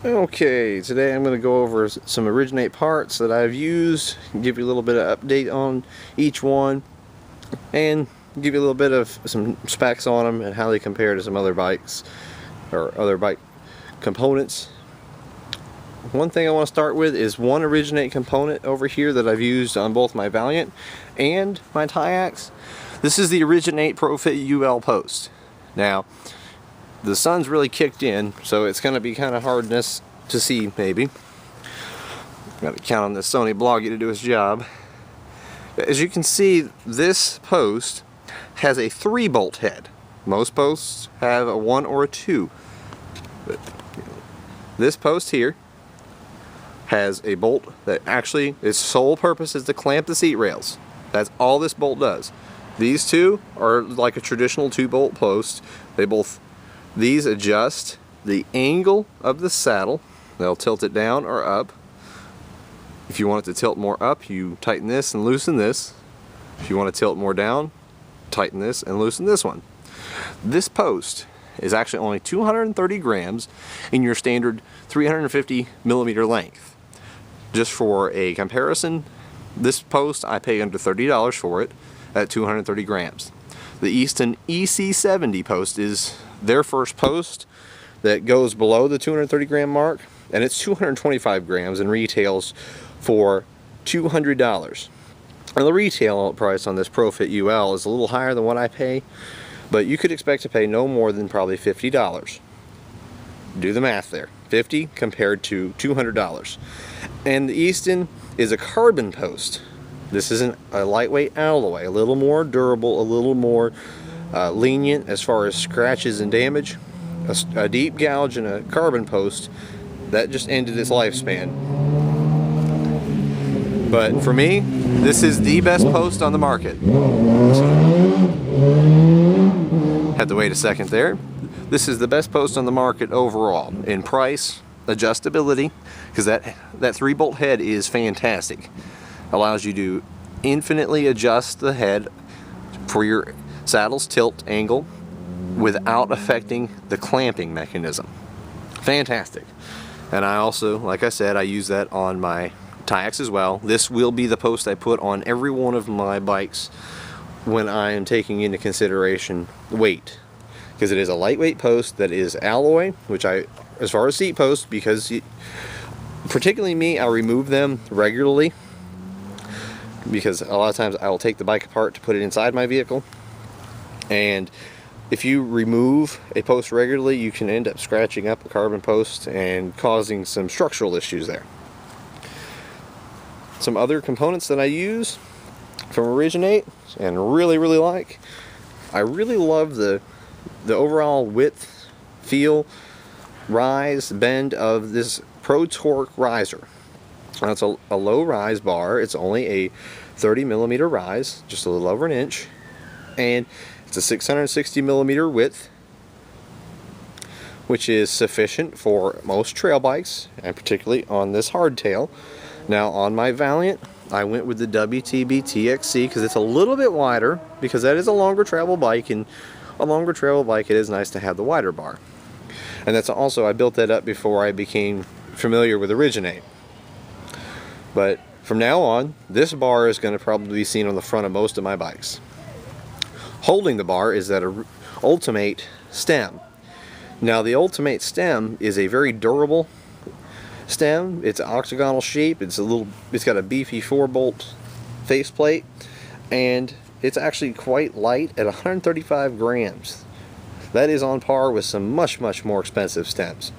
Okay, today I'm going to go over some Origin8 parts that I've used, give you a little bit of update on each one, and give you a little bit of some specs on them and how they compare to some other bikes or other bike components. One thing I want to start with is one Origin8 component over here that I've used on both my Valiant and my Tiax. This is the Origin8 ProFit UL post. Now, the sun's really kicked in, so it's going to be kind of hardness to see, maybe. Got to count on this Sony Bloggy to do its job. As you can see, this post has a 3-bolt head. Most posts have a 1 or a 2. But this post here has a bolt that actually its sole purpose is to clamp the seat rails. That's all this bolt does. These two are like a traditional 2-bolt post. These adjust the angle of the saddle. They'll tilt it down or up. If you want it to tilt more up, you tighten this and loosen this. If you want to tilt more down, tighten this and loosen this one. This post is actually only 230 grams in your standard 350 millimeter length. Just for a comparison, this post I pay under $30 for it at 230 grams. The Easton EC70 post is their first post that goes below the 230 gram mark, and it's 225 grams and retails for $200. And the retail price on this ProFit UL is a little higher than what I pay, but you could expect to pay no more than probably $50. Do the math there. 50 compared to $200. And the Easton is a carbon post. This isn't a lightweight alloy, a little more durable, a little more lenient as far as scratches and damage. A deep gouge in a carbon post, that just ended its lifespan. But for me, this is the best post on the market. Had to wait a second there. This is the best post on the market overall in price, adjustability, because that 3-bolt head is fantastic. Allows you to infinitely adjust the head for your saddle's tilt angle without affecting the clamping mechanism. Fantastic. And I also, like I said, I use that on my Tiax as well. This will be the post I put on every one of my bikes when I am taking into consideration weight, because it is a lightweight post that is alloy, which as far as seat posts, because particularly me, I remove them regularly, because a lot of times I will take the bike apart to put it inside my vehicle, and if you remove a post regularly, you can end up scratching up a carbon post and causing some structural issues there. Some other components that I use from Origin8 and really like, I really love the overall width, feel, rise, bend of this Pro Torque riser. Now it's a low rise bar. It's only a 30 millimeter rise, just a little over an inch, and it's a 660 millimeter width, which is sufficient for most trail bikes, and particularly on this hardtail. Now on my Valiant, I went with the WTB TXC because it's a little bit wider, because that is a longer travel bike, and a longer travel bike, it is nice to have the wider bar. And that's also, I built that up before I became familiar with Origin8. But from now on, this bar is going to probably be seen on the front of most of my bikes. Holding the bar is that Ultimate stem. Now the Ultimate stem is a very durable stem. It's an octagonal shape. It's got a beefy 4-bolt faceplate, and it's actually quite light at 135 grams. That is on par with some much more expensive stems.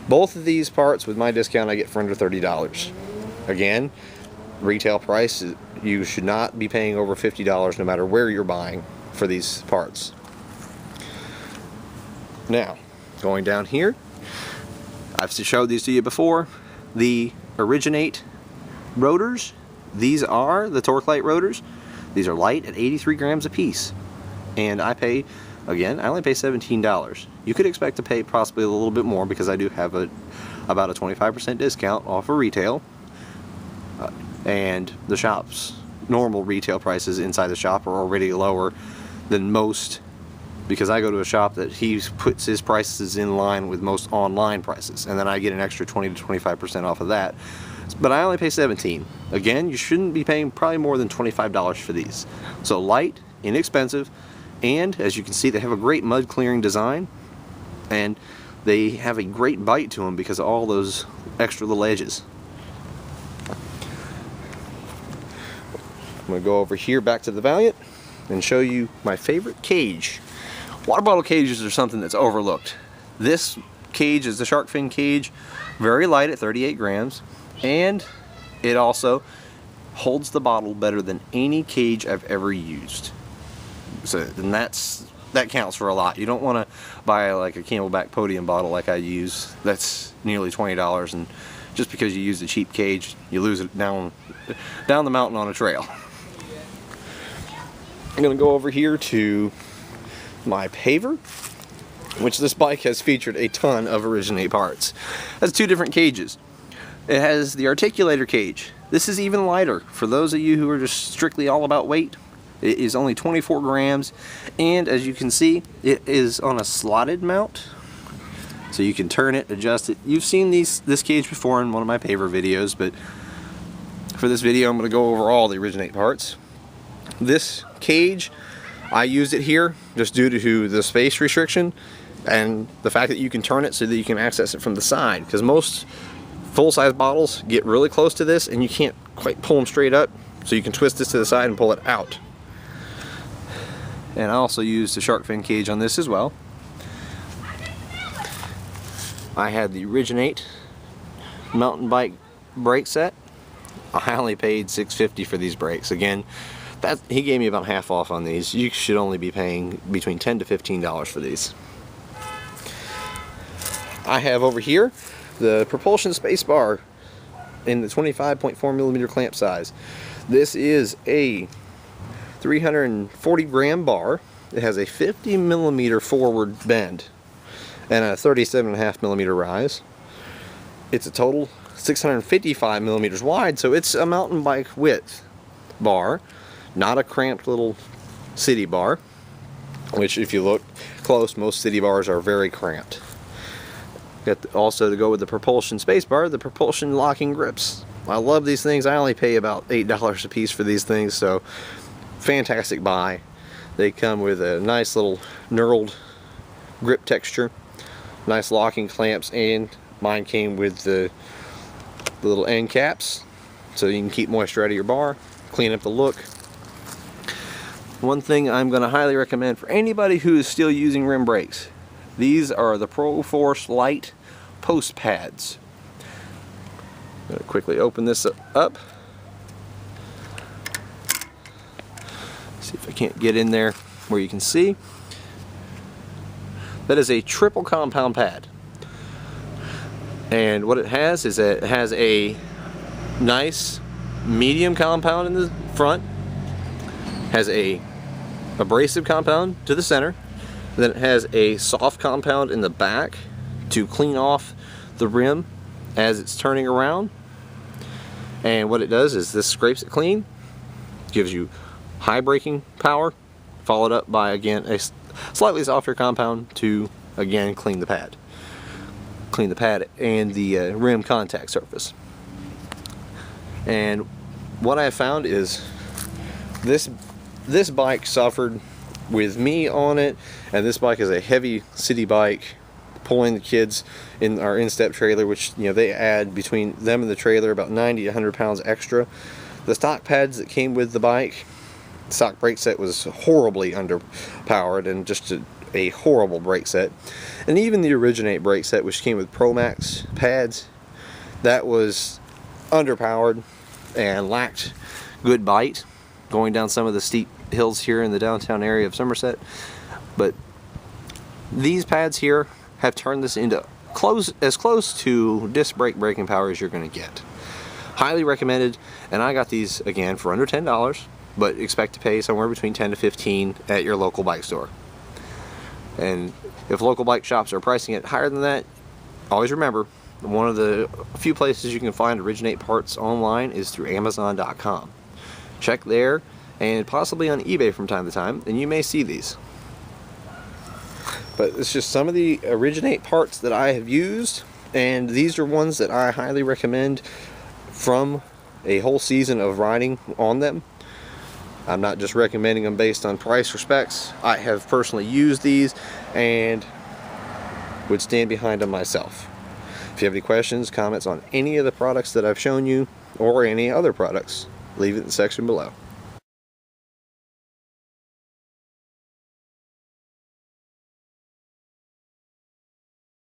Both of these parts, with my discount, I get for under $30. Again, retail price, you should not be paying over $50 no matter where you're buying for these parts. Now, going down here, I've showed these to you before. The Origin8 rotors, these are the Torque Light rotors. These are light at 83 grams a piece, and I only pay $17. You could expect to pay possibly a little bit more, because I do have about a 25% discount off of retail, and the shop's normal retail prices inside the shop are already lower than most because I go to a shop that he puts his prices in line with most online prices, and then I get an extra 20 to 25% off of that. But I only pay $17. Again, you shouldn't be paying probably more than $25 for these. So light, inexpensive, and as you can see, they have a great mud clearing design, and they have a great bite to them because of all those extra little edges. I'm going to go over here back to the Valiant and show you my favorite cage. Water bottle cages are something that's overlooked. This cage is the shark fin cage, very light at 38 grams, and it also holds the bottle better than any cage I've ever used. So, and that counts for a lot. You don't want to buy like a Camelback Podium bottle like I use. That's nearly $20, and just because you use a cheap cage, you lose it down the mountain on a trail. I'm going to go over here to my paver, which this bike has featured a ton of Origin8 parts. It has two different cages. It has the articulator cage. This is even lighter for those of you who are just strictly all about weight. It is only 24 grams, and as you can see, it is on a slotted mount, so you can turn it, adjust it. You've seen this cage before in one of my paver videos, but for this video I'm going to go over all the Origin8 parts. This cage, I used it here just due to the space restriction and the fact that you can turn it so that you can access it from the side, because most full-size bottles get really close to this and you can't quite pull them straight up, so you can twist this to the side and pull it out. And I also used the shark fin cage on this as well. I had the Origin8 mountain bike brake set. I only paid $6.50 for these brakes. Again, he gave me about half off on these. You should only be paying between $10 to $15 for these. I have over here the propulsion space bar in the 25.4 millimeter clamp size. This is a 340 gram bar. It has a 50 millimeter forward bend and a 37.5 millimeter rise. It's a total 655 millimeters wide, so it's a mountain bike width bar, not a cramped little city bar, which if you look close, most city bars are very cramped. Also, to go with the propulsion space bar, the propulsion locking grips. I love these things. I only pay about $8 a piece for these things, so fantastic buy. They come with a nice little knurled grip texture, nice locking clamps, and mine came with the little end caps so you can keep moisture out of your bar, clean up the look. One thing I'm going to highly recommend for anybody who is still using rim brakes, these are the Pro Force Light post pads. I'm going to quickly open this up. See if I can't get in there where you can see. That is a triple compound pad. And what it has is it has a nice medium compound in the front, has a abrasive compound to the center, then it has a soft compound in the back to clean off the rim as it's turning around. And what it does is this scrapes it clean, gives you high braking power, followed up by again a slightly softer compound to again clean the pad and the rim contact surface. And what I found is this bike suffered with me on it, and this bike is a heavy city bike pulling the kids in our instep trailer, which, you know, they add between them and the trailer about 90 to 100 pounds extra. The stock pads that came with the bike, stock brake set, was horribly underpowered and just a horrible brake set. And even the Origin8 brake set, which came with Pro Max pads, that was underpowered and lacked good bite going down some of the steep hills here in the downtown area of Somerset. But these pads here have turned this into as close to disc brake braking power as you're going to get. Highly recommended, and I got these again for under $10, but expect to pay somewhere between $10 to $15 at your local bike store. And if local bike shops are pricing it higher than that, always remember, one of the few places you can find Origin8 parts online is through Amazon.com. Check there, and possibly on eBay from time to time, and you may see these. But it's just some of the Origin8 parts that I have used, and these are ones that I highly recommend from a whole season of riding on them. I'm not just recommending them based on price or specs. I have personally used these and would stand behind them myself. If you have any questions, comments on any of the products that I've shown you, or any other products, leave it in the section below.